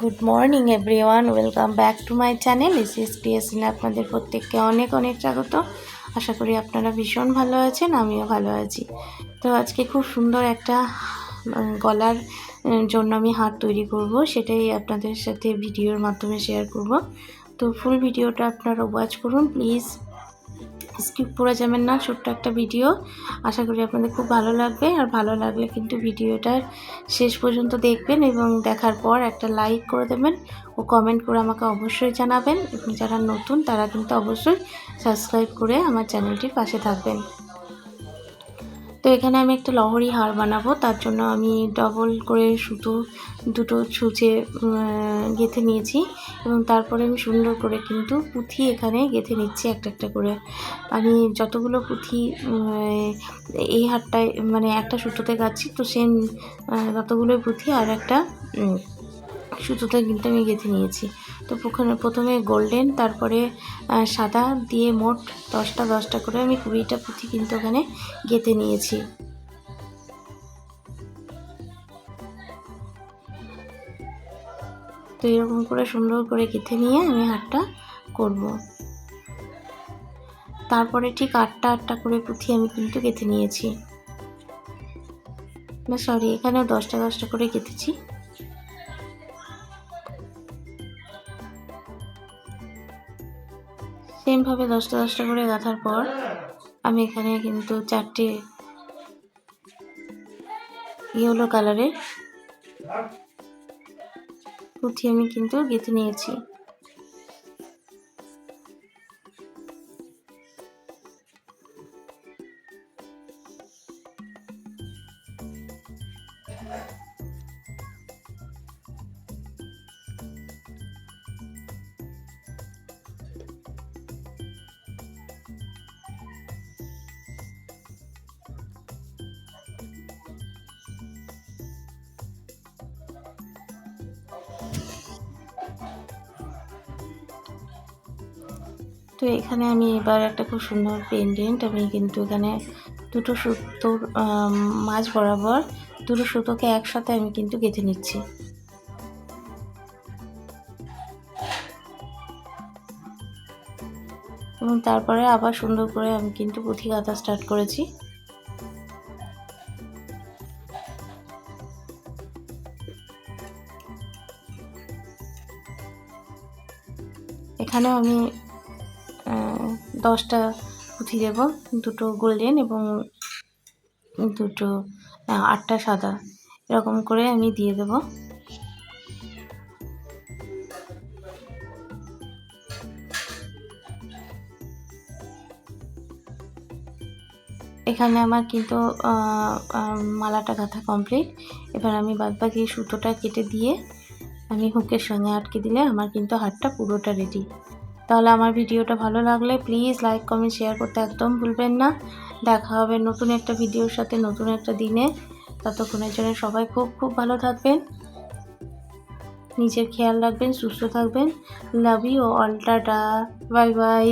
Good morning everyone, welcome back to my channel ক্রিয়েশনে আপনাদের প্রত্যেককে অনেক অনেক স্বাগত। আশা করি আপনারা ভীষণ ভালো আছেন, আমিও ভালো আছি। তো আজকে খুব সুন্দর একটা গলার জন্য আমি হার তৈরি করব, সেটাই আপনাদের সাথে ভিডিওর মাধ্যমে শেয়ার করব। তো ফুল ভিডিওটা আপনারা ওয়াচ করুন প্লিজ, স্কিপ করে যাবেন না। ছোট্ট একটা ভিডিও, আশা করি আপনাদের খুব ভালো লাগবে। আর ভালো লাগলে কিন্তু ভিডিওটার শেষ পর্যন্ত দেখবেন এবং দেখার পর একটা লাইক করে দেবেন ও কমেন্ট করে আমাকে অবশ্যই জানাবেন। এবং যারা নতুন তারা কিন্তু অবশ্যই সাবস্ক্রাইব করে আমার চ্যানেলটির পাশে থাকবেন। তো এখানে আমি একটা লহরি হার বানাবো, তার জন্য আমি ডবল করে সুতো দুটো ছুঁচে গেঁথে নিয়েছি এবং তারপরে আমি সুন্দর করে কিন্তু পুঁথি এখানে গেঁথে নিচ্ছি একটা একটা করে। আমি যতগুলো পুঁথি এই হারটায় মানে একটা সুতোতে গাচ্ছি, তো সেম ততগুলোই পুঁথি আর একটা সুতোতে কিন্তু আমি গেঁথে নিয়েছি। তো প্রথমে গোল্ডেন, তারপরে সাদা দিয়ে মোট 10টা করে আমি 20টা পুঁথি কিন্তু ওখানে গেঁথে নিয়েছি। তো এরকম করে সুন্দর করে গেঁথে নিয়ে আমি হারটা করব। তারপরে ঠিক 8টা করে পুঁথি আমি কিন্তু গেঁথে নিয়েছি, না সরি, এখানেও 10টা করে গেঁথেছি। সেমভাবে 10টা করে গাঁথার পর আমি এখানে কিন্তু 4টে ইয়েলো কালারের পুঁথি আমি কিন্তু গেঁথে নিয়েছি। তো এখানে আমি এবার একটা খুব সুন্দর পেন্ডেন্ট আমি কিন্তু এখানে দুটো সুতোর মাঝ বরাবর দুটো সুতোকে একসাথে আমি কিন্তু গেঁথে নিচ্ছি। এবং তারপরে আবার সুন্দর করে আমি কিন্তু পুঁথি গাঁথা স্টার্ট করেছি। এখানেও আমি 10টা পুঁথি দেব, দুটো গোল্ডেন এবং দুটো 8টা সাদা, এরকম করে আমি দিয়ে দেব। এখানে আমার কিন্তু মালাটা গাঁথা কমপ্লিট। এবার আমি বাদবাকি সুতোটা কেটে দিয়ে আমি হুকের সঙ্গে আটকে দিলে আমার কিন্তু হারটা পুরোটা রেডি। তাহলে আমার ভিডিওটা ভালো লাগলে প্লিজ লাইক কমেন্ট শেয়ার করতে একদম ভুলবেন না। দেখা হবে নতুন একটা ভিডিওর সাথে নতুন একটা দিনে। ততক্ষণের জন্য সবাই খুব খুব ভালো থাকবেন, নিজের খেয়াল রাখবেন, সুস্থ থাকবেন। Love you all, tata, bye by.